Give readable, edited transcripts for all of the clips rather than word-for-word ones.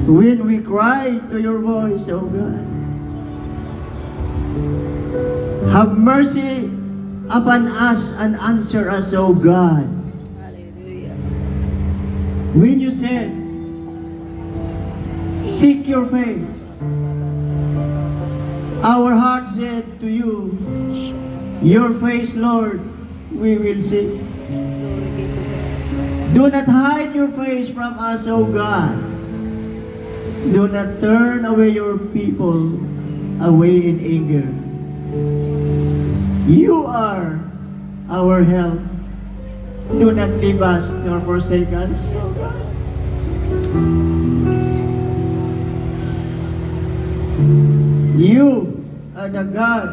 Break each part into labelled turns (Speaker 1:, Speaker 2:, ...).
Speaker 1: When we cry to your voice, O God, have mercy upon us and answer us, O God.
Speaker 2: Hallelujah.
Speaker 1: When you said, seek your face, our heart said to you, your face, Lord, we will seek. Do not hide your face from us, O God. Do not turn away your people away in anger. You are our help. Do not leave us nor forsake us. You are the God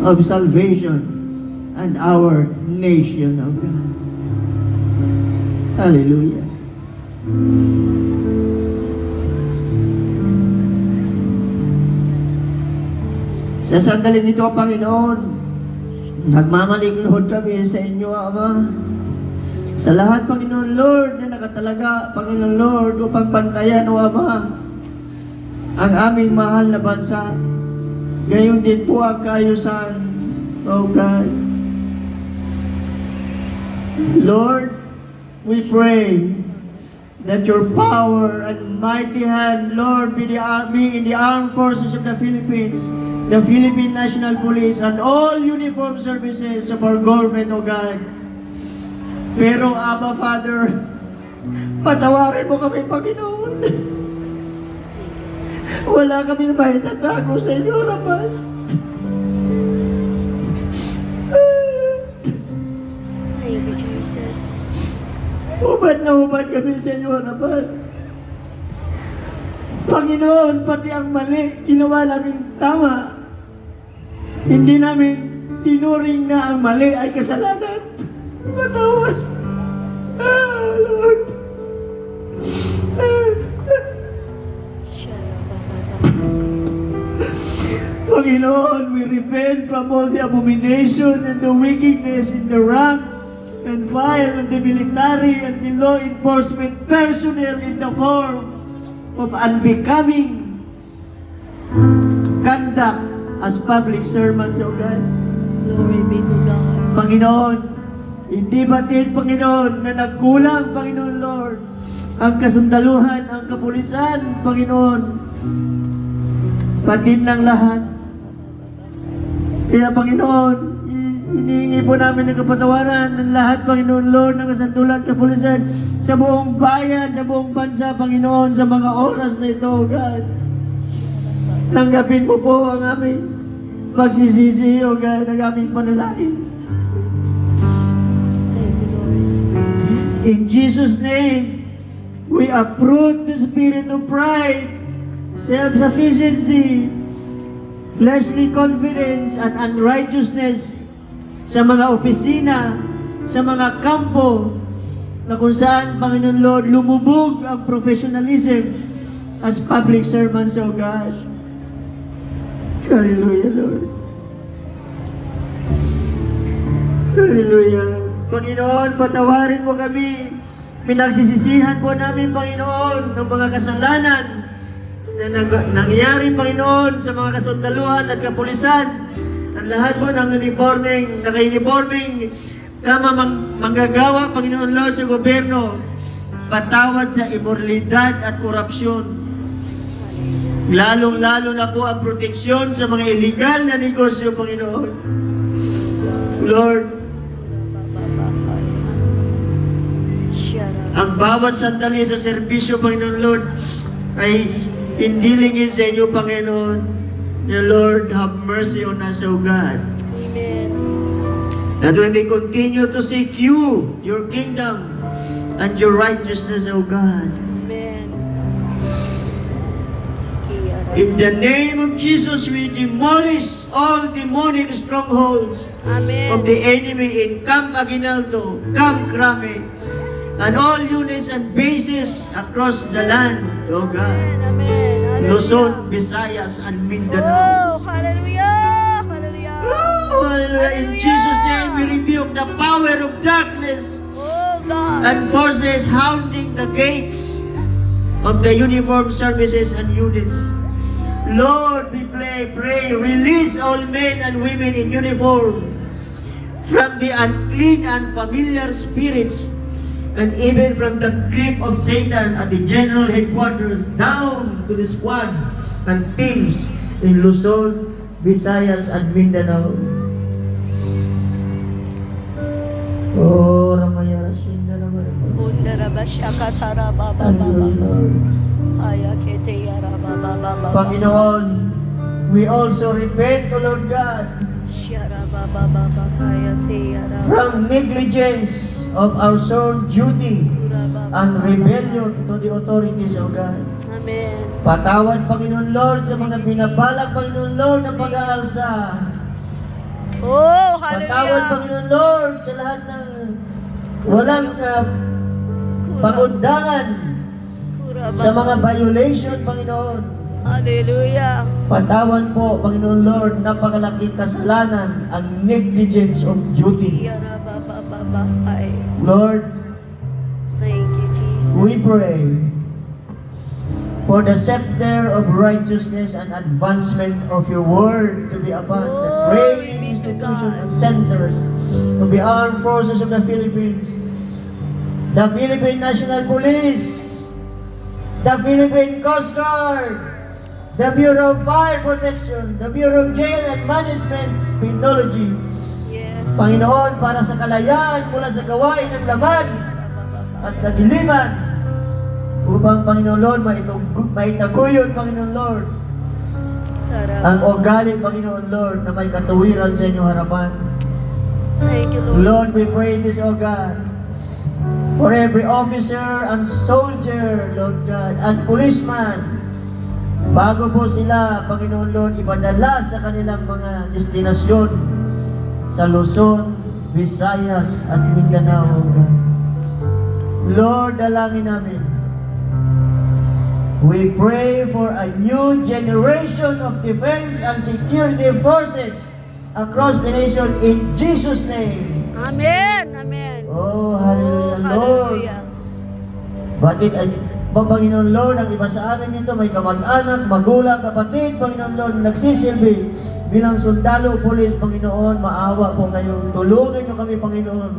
Speaker 1: of salvation and our nation, O God. Hallelujah. Sa sandali nito, Panginoon, nagmamalinglod kami sa inyo, Ama. Sa lahat, Panginoon Lord, na nakatalaga, Panginoon Lord, upang bantayan, O Ama, ang aming mahal na bansa. Gayon din po ang kaayusan, O God. Lord, we pray that your power and mighty hand, Lord, be in the armed forces of the Philippines, the Philippine National Police, and all uniform services of our government, O God. Pero, Abba, Father, patawarin mo kami, Panginoon. Wala kami na maitatago sa inyo, harapan.
Speaker 2: Thank you, Jesus.
Speaker 1: Hubad na hubad kami sa inyo, harapan. Panginoon, pati ang mali, ginawa namin tama. Hindi namin tinuring na ang mali ay kasalanan. Patawad. Lord. Panginoon, we repent from all the abomination and the wickedness in the rank and file of the military and the law enforcement personnel in the form of unbecoming conduct as public servants, O God.
Speaker 2: Glory be to God.
Speaker 1: Panginoon, hindi batid, Panginoon, na nagkulang, Panginoon Lord, ang kasundaluhan, ang kapulisan, Panginoon, batid ng lahat. Kaya, Panginoon, hinihingi po namin ng kapatawaran ng lahat, Panginoon Lord, ng kasundaluhan, kapulisan, sa buong bayan, sa buong bansa, Panginoon, sa mga oras na ito, O God. Tanggapin mo po ang aming pagsisisi, O God, ang aming panalangin.
Speaker 2: Thank you, Lord.
Speaker 1: In Jesus' name, we uproot the spirit of pride, self-sufficiency, fleshly confidence, and unrighteousness sa mga opisina, sa mga kampo, na kung saan, Panginoon Lord, lumubog ang professionalism as public servants, O God. Hallelujah, Lord. Hallelujah. Panginoon, patawarin mo kami. Pinagsisisihan po namin, Panginoon, ng mga kasalanan na nangyayari, Panginoon, sa mga kasundaluhan at kapulisan. Ang lahat po ng naka-uniforming manggagawa, Panginoon Lord, sa gobyerno. Patawad sa imoralidad at korupsyon. Lalong-lalo na po ang proteksyon sa mga illegal na negosyo, Panginoon. Lord, ang bawat sandali sa serbisyo, Panginoon Lord, ay hindi lingid sa inyo, Panginoon. Dear Lord, have mercy on us, O God.
Speaker 2: Amen.
Speaker 1: That we may continue to seek you, your kingdom, and your righteousness, O God.
Speaker 2: Amen.
Speaker 1: In the name of Jesus, we demolish all demonic strongholds
Speaker 2: Amen.
Speaker 1: of the enemy in Camp Aguinaldo, Camp Crame, and all units and bases across the land, O God.
Speaker 2: Amen. Amen.
Speaker 1: Luzon, Visayas, and Mindanao.
Speaker 2: Oh, hallelujah. Hallelujah.
Speaker 1: Oh, hallelujah. In Jesus' name, we rebuke the power of darkness
Speaker 2: Oh, God.
Speaker 1: and forces hounding the gates of the uniformed services and units. Lord, we pray, release all men and women in uniform from the unclean and familiar spirits, and even from the grip of Satan at the general headquarters down to the squad and teams in Luzon, Visayas, and Mindanao. Oh, Ramaya Rashinda naman.
Speaker 2: Undarabashakatara baba baba. Ayakete yara baba baba.
Speaker 1: Panginoon, we also repent, O Lord God,
Speaker 2: Shara baba baba kayate yara.
Speaker 1: from negligence of our sworn duty and rebellion to the authorities, O God.
Speaker 2: Amen.
Speaker 1: Patawad, Panginoon Lord, sa mga binabalak, Panginoon Lord, na pag-aalsa.
Speaker 2: Oh,
Speaker 1: Patawad,
Speaker 2: hallelujah.
Speaker 1: Panginoon Lord, sa lahat ng walang pagundangan sa mga violation, Panginoon.
Speaker 2: Hallelujah.
Speaker 1: Patawad po, Panginoon Lord, napakalaking kasalanan ang negligence of duty.
Speaker 2: Yara baba baba ay.
Speaker 1: Lord,
Speaker 2: Thank you, Jesus.
Speaker 1: we pray for the scepter of righteousness and advancement of your word to be upon the
Speaker 2: Glory
Speaker 1: training
Speaker 2: be to
Speaker 1: institutions
Speaker 2: God.
Speaker 1: and centers of the armed forces of the Philippines, the Philippine National Police, the Philippine Coast Guard, the Bureau of Fire Protection, the Bureau of Jail and Management Penology.
Speaker 2: Yes.
Speaker 1: Panginoon, para sa kalayaan mula sa gawain ng laman at kadiliman, upang, Panginoon Lord, maitaguyod, Panginoon Lord, ang ugali, Panginoon Lord, na may katuwiran sa inyong harapan.
Speaker 2: Thank you, Lord.
Speaker 1: Lord, we pray this, O God, for every officer and soldier, Lord God, and policeman, bago po sila, Panginoon Lord, ipadala sa kanilang mga destinasyon sa Luzon, Visayas, at Mindanao, O God. Lord, dalangin namin, we pray for a new generation of defense and security forces across the nation in Jesus' name.
Speaker 2: Amen. Amen.
Speaker 1: Oh,
Speaker 2: Oh,
Speaker 1: hallelujah, Lord.
Speaker 2: hallelujah.
Speaker 1: Bakit, Panginoon Lord, ang iba sa amin dito may kamag-anak, magulang, kapatid, Panginoon Lord, nagsisilbi bilang sundalo, pulis, Panginoon, maawa po kayo. Tulungan niyo kami, Panginoon.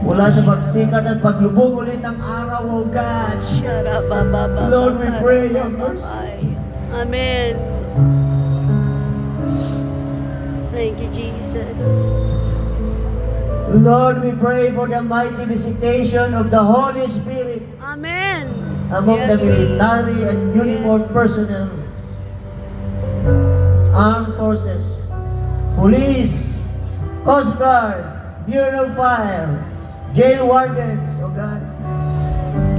Speaker 1: Mula sa pagsikat at paglubog ulit ng araw, O God.
Speaker 2: Shara baba baba.
Speaker 1: Lord, we pray your
Speaker 2: baba,
Speaker 1: mercy.
Speaker 2: ay. Amen. Thank you, Jesus.
Speaker 1: Lord, we pray for the mighty visitation of the Holy Spirit
Speaker 2: Amen.
Speaker 1: among the
Speaker 2: Yes,
Speaker 1: military and uniformed
Speaker 2: Yes.
Speaker 1: personnel, armed forces, police, Coast Guard, Bureau of Fire, jail wardens, O God.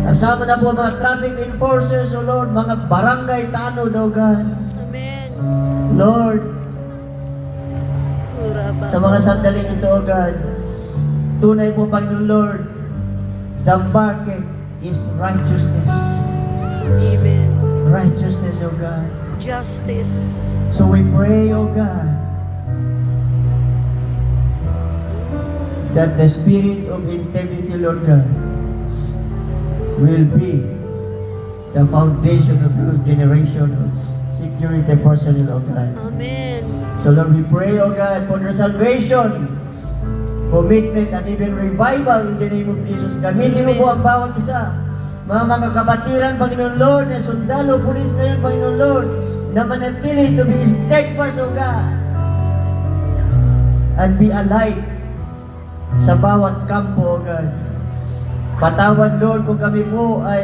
Speaker 1: Kasama na po mga traffic enforcers, O Lord, mga barangay tanod, O God.
Speaker 2: Amen.
Speaker 1: Lord,
Speaker 2: Ura
Speaker 1: sa
Speaker 2: baba.
Speaker 1: mga sandaling ito, O God, tunay po, Panginoon Lord, the market is righteousness.
Speaker 2: Amen.
Speaker 1: Righteousness, O God.
Speaker 2: Justice.
Speaker 1: So we pray, O God, that the spirit of integrity, Lord God, will be the foundation of new generation of security personnel, O God.
Speaker 2: Amen.
Speaker 1: So Lord, we pray, O God, for their salvation, commitment, and even revival in the name of Jesus. Gamitin mo po ang bawat isa. Mga kabatiran, Panginoon Lord, na sundalo, pulis ngayon, Panginoon Lord, na manatili to be steadfast, O God, and be alive sa bawat kampo, O God. Patawad, Lord, kung kami po ay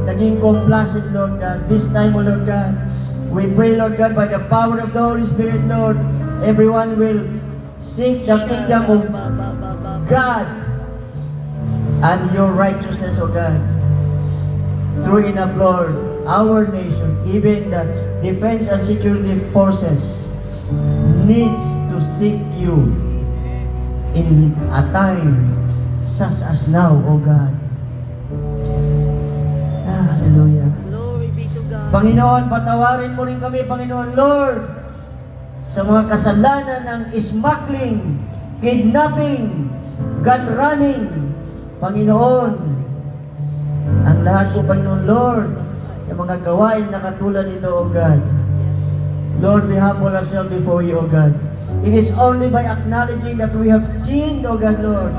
Speaker 1: naging complacent, Lord God. This time, O Lord God, we pray, Lord God, by the power of the Holy Spirit, Lord, everyone will seek the kingdom of God and your righteousness, O God. Through enough, Lord, our nation, even the defense and security forces, needs to seek you in a time such as now, O God. Hallelujah.
Speaker 2: Glory be to God.
Speaker 1: Panginoon, patawarin mo rin kami, Panginoon Lord, sa mga kasalanan ng smuggling, kidnapping, gun running, Panginoon, ang lahat po, Panginoon Lord, sa mga gawain na katulad nito, O God.
Speaker 2: Yes.
Speaker 1: Lord, we humble ourselves before you, O God. It is only by acknowledging that we have sinned, O God, Lord,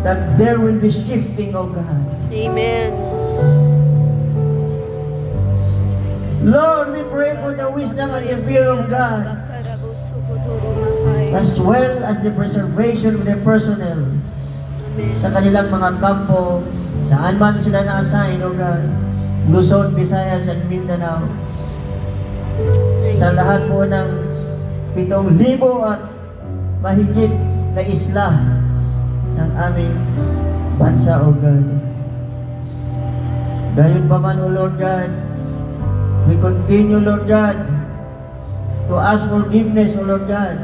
Speaker 1: that there will be shifting, O God.
Speaker 2: Amen.
Speaker 1: Lord, we pray for the wisdom and the fear of God, as well as the preservation of the personnel
Speaker 2: Amen.
Speaker 1: sa kanilang mga kampo, saan man sila na-assign, O God, Luzon, Visayas, and Mindanao, sa lahat po ng 7,000 at mahigit na isla ng aming bansa, O God. Gayon pa man, O Lord God, we continue, Lord God, to ask forgiveness, O Lord God,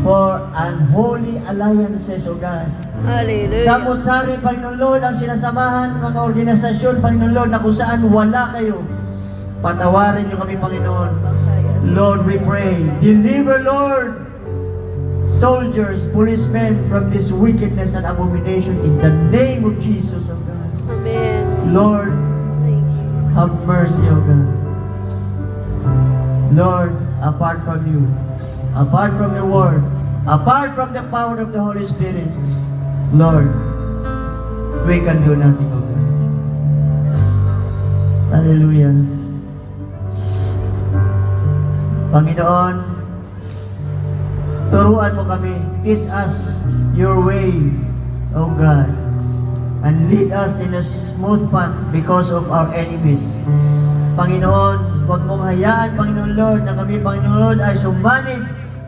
Speaker 1: for unholy alliances, O God.
Speaker 2: Hallelujah.
Speaker 1: Samot-sari, Panginoon Lord, ang sinasamahan, mga organisasyon, Panginoon Lord, na kung saan wala kayo. Patawarin niyo kami, Panginoon. Lord, we pray. Deliver, Lord, soldiers, policemen from this wickedness and abomination in the name of Jesus, O God.
Speaker 2: Amen.
Speaker 1: Lord,
Speaker 2: Thank you.
Speaker 1: have mercy, O God. Lord, apart from you, apart from the Word, apart from the power of the Holy Spirit, Lord, we can do nothing, O God. Hallelujah. Panginoon, turuan mo kami, teach us your way, O God, and lead us in a smooth path because of our enemies. Panginoon, huwag mong hayaan, Panginoon Lord, na kami, Panginoon Lord, ay sumanib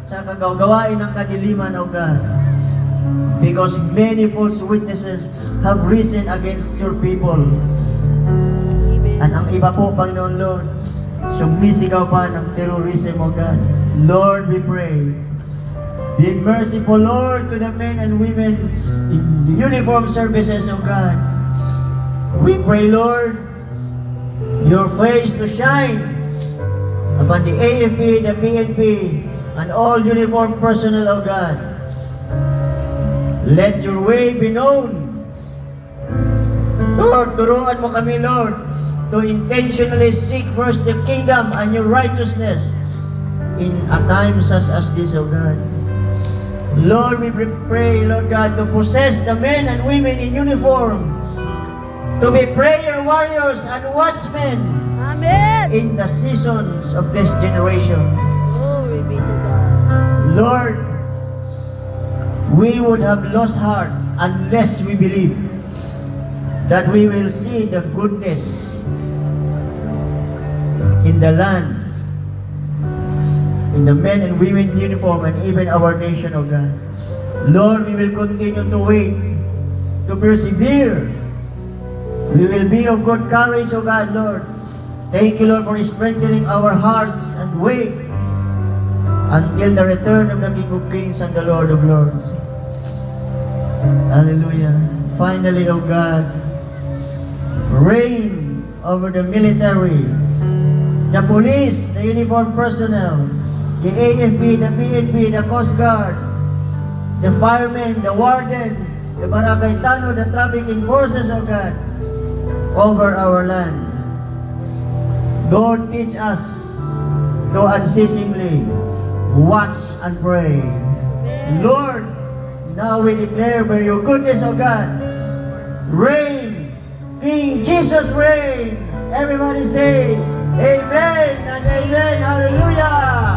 Speaker 1: sa kagagawain ng kadiliman, O God. Because many false witnesses have risen against your people.
Speaker 2: Amen.
Speaker 1: At ang iba po, Panginoon Lord, sumisigaw pa ng terrorism, O God. Lord, we pray. Be merciful, Lord, to the men and women in the uniform services, O God. We pray, Lord, your face to shine upon the AFP, the PNP, and all uniform personnel, O God. Let your way be known. Lord, turuan mo kami, Lord, to intentionally seek first the kingdom and your righteousness in a time such as this, O God. Lord, we pray, Lord God, to possess the men and women in uniform, to be prayer warriors and watchmen
Speaker 2: Amen.
Speaker 1: in the seasons of this generation.
Speaker 2: Glory be to God.
Speaker 1: Lord, we would have lost heart unless we believe that we will see the goodness in the land, in the men and women in uniform, and even our nation, O God. Lord, we will continue to wait, to persevere. We will be of good courage, O God, Lord. Thank you, Lord, for strengthening our hearts and wait until the return of the King of Kings and the Lord of Lords. Hallelujah. Finally, O God, reign over the military, the police, the uniformed personnel, the AFP, the PNP, the Coast Guard, the firemen, the warden, the barangay tanod, the traffic enforcers, O God, over our land. Lord, teach us to unceasingly watch and pray. Lord, now we declare by your goodness, O God, reign, King Jesus reign. Everybody say, Amen and Amen. Hallelujah.